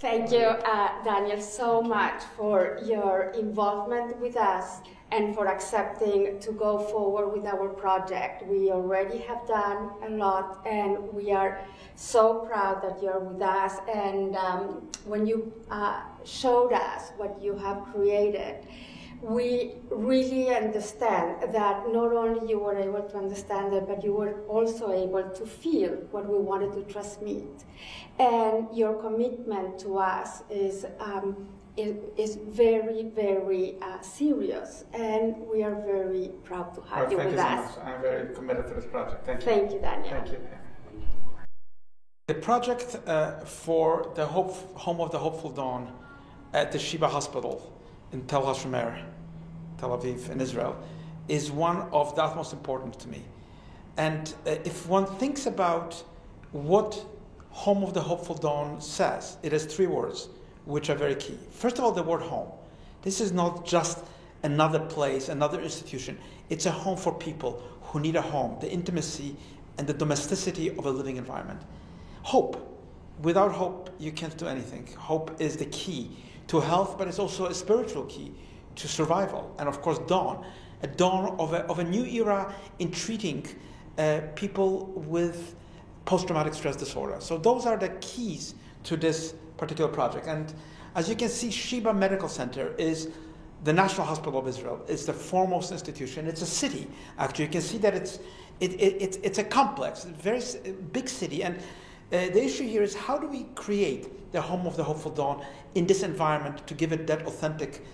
Thank you, Daniel, so much for your involvement with us and for accepting to go forward with our project. We already have done a lot, and we are so proud that you're with us. And when you showed us what you have created, we really understand that not only you were able to understand it, but you were also able to feel what we wanted to transmit. And your commitment to us is very, very serious, and we are very proud to have you with us. Thank you so much. I'm very committed to this project. Thank you. Thank you, Daniel. Thank you. The project for the Home of the Hopeful Dawn at the Sheba Hospital in Tel HaShomer, Tel Aviv in Israel, is one of the utmost important to me. And if one thinks about what Home of the Hopeful Dawn says, it has three words which are very key. First of all, the word home. This is not just another place, another institution. It's a home for people who need a home, the intimacy and the domesticity of a living environment. Hope. Without hope, you can't do anything. Hope is the key to health, but it's also a spiritual key to survival. And of course, dawn, a dawn of a new era in treating people with post-traumatic stress disorder. So those are the keys to this particular project. And as you can see, Sheba Medical Center is the National Hospital of Israel. It's the foremost institution. It's a city, actually. You can see that it's a complex, very big city. And the issue here is, how do we create the Home of the Hopeful Dawn in this environment to give it that authentic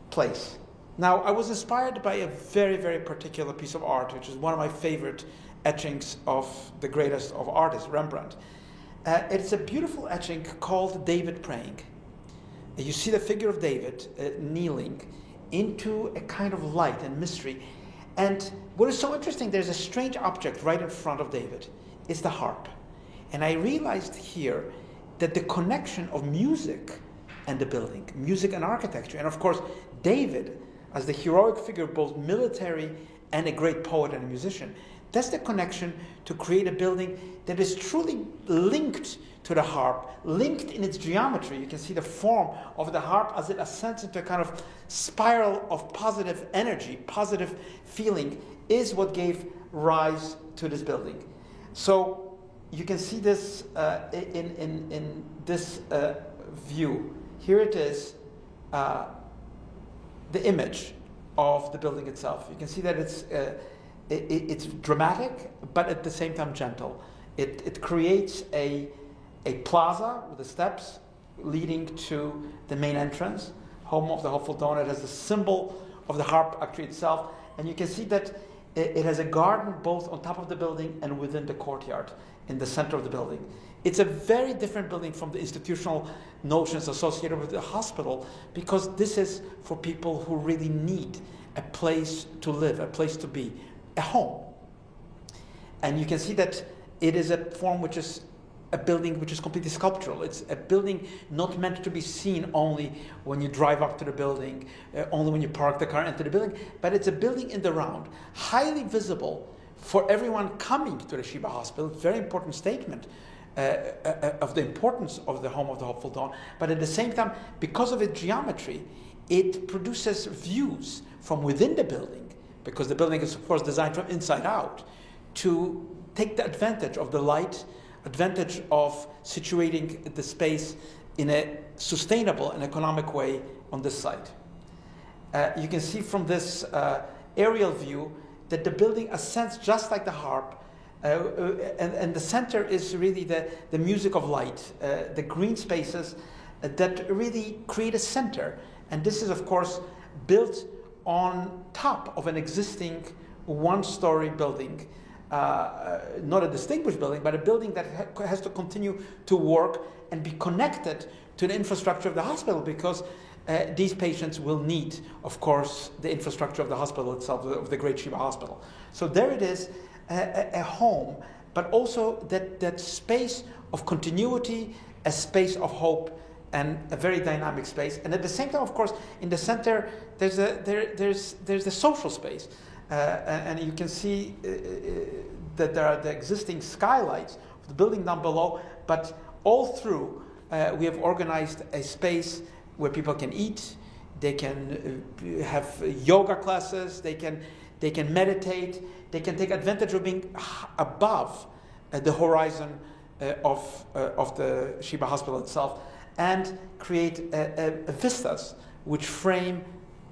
place? Now, I was inspired by a very, very particular piece of art, which is one of my favorite etchings of the greatest of artists, Rembrandt. It's a beautiful etching called David Praying. You see the figure of David kneeling into a kind of light and mystery. And what is so interesting, there's a strange object right in front of David. It's the harp. And I realized here that the connection of music and the building, music and architecture, and of course, David, as the heroic figure, both military and a great poet and a musician, that's the connection to create a building that is truly linked to the harp, linked in its geometry. You can see the form of the harp as it ascends into a kind of spiral of positive energy, positive feeling, is what gave rise to this building. So you can see this in this view. Here it is, the image of the building itself. You can see that it's dramatic, but at the same time gentle. It creates a plaza with the steps leading to the main entrance, Home of the Hopeful Dawn. It has the symbol of the harp actually itself, and you can see that it has a garden both on top of the building and within the courtyard in the center of the building. It's a very different building from the institutional notions associated with the hospital, because this is for people who really need a place to live, a place to be, a home. And you can see that it is a form which is a building which is completely sculptural. It's a building not meant to be seen only when you drive up to the building, only when you park the car into the building, but it's a building in the round, highly visible for everyone coming to the Sheba Hospital. Very important statement of the importance of the Home of the Hopeful Dawn. But at the same time, because of its geometry, it produces views from within the building, because the building is, of course, designed from inside out, to take the advantage of the light, advantage of situating the space in a sustainable and economic way on this site. You can see from this aerial view that the building ascends just like the harp, and the center is really the music of light, the green spaces that really create a center. And this is, of course, built on top of an existing one-story building, not a distinguished building, but a building that has to continue to work and be connected to the infrastructure of the hospital, because these patients will need, of course, the infrastructure of the hospital itself, of the Great Sheba Hospital. So there it is, a home, but also that space of continuity, a space of hope, and a very dynamic space. And at the same time, of course, in the center, there's the social space. And you can see that there are the existing skylights of the building down below, but all through we have organized a space where people can eat, they can have yoga classes, they can meditate, they can take advantage of being above the horizon of the Sheba Hospital itself, and create vistas which frame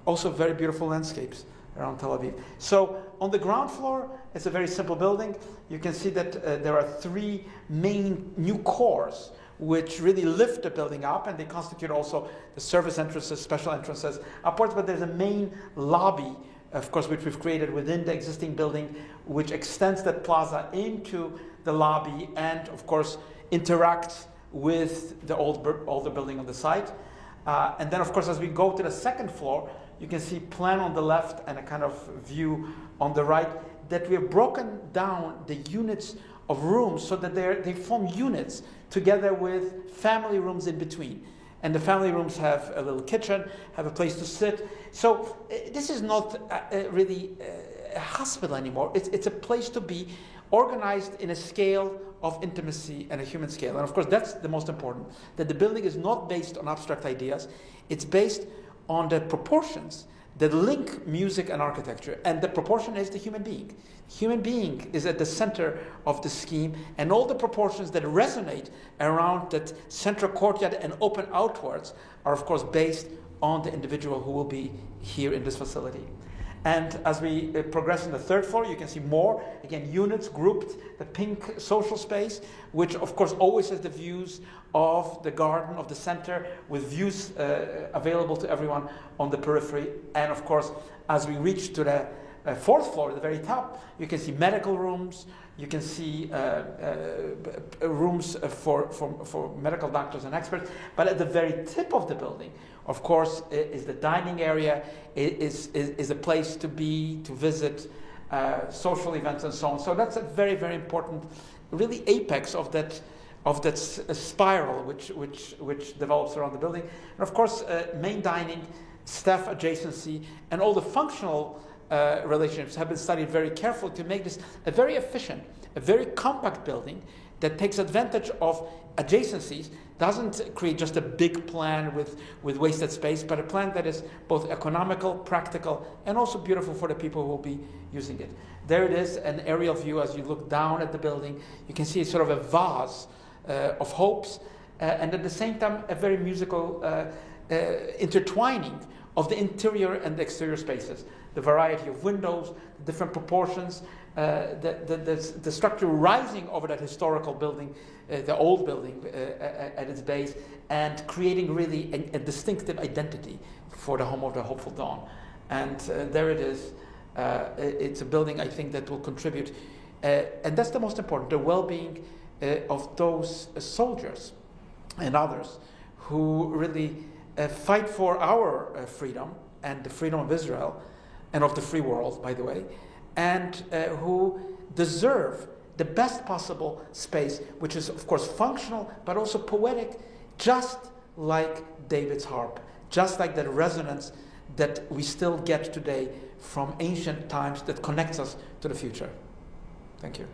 also very beautiful landscapes around Tel Aviv. So on the ground floor, it's a very simple building. You can see that there are 3 main new cores which really lift the building up, and they constitute also the service entrances, special entrances upwards. But there's a main lobby, of course, which we've created within the existing building, which extends that plaza into the lobby and, of course, interacts with the older building on the site. And then, of course, as we go to the second floor, you can see plan on the left and a kind of view on the right, that we have broken down the units of rooms so that they form units together with family rooms in between. And the family rooms have a little kitchen, have a place to sit. So this is not really a hospital anymore. It's a place to be organized in a scale of intimacy and a human scale. And of course, that's the most important, that the building is not based on abstract ideas. It's based on the proportions that link music and architecture. And the proportion is the human being. Human being is at the center of the scheme, and all the proportions that resonate around that central courtyard and open outwards are, of course, based on the individual who will be here in this facility. And as we progress in the third floor, you can see more, again, units grouped, the pink social space, which of course always has the views of the garden, of the center, with views available to everyone on the periphery. And of course, as we reach to the fourth floor, at the very top, you can see medical rooms, you can see rooms for medical doctors and experts. But at the very tip of the building, of course, is the dining area, is a place to be, to visit, social events and so on. So that's a very, very important, really apex of that spiral which develops around the building. And of course, main dining, staff adjacency, and all the functional relationships have been studied very carefully to make this a very efficient, a very compact building that takes advantage of adjacencies, doesn't create just a big plan with wasted space, but a plan that is both economical, practical, and also beautiful for the people who will be using it. There it is, an aerial view. As you look down at the building, you can see it's sort of a vase of hopes, and at the same time a very musical intertwining of the interior and the exterior spaces. The variety of windows, the different proportions, the structure rising over that historical building, the old building at its base, and creating really a distinctive identity for the home of the Hopeful Dawn. And there it is. It's a building, I think, that will contribute, and that's the most important, the well-being of those soldiers and others who really fight for our freedom and the freedom of Israel and of the free world, by the way, and who deserve the best possible space, which is, of course, functional, but also poetic, just like David's harp, just like that resonance that we still get today from ancient times that connects us to the future. Thank you.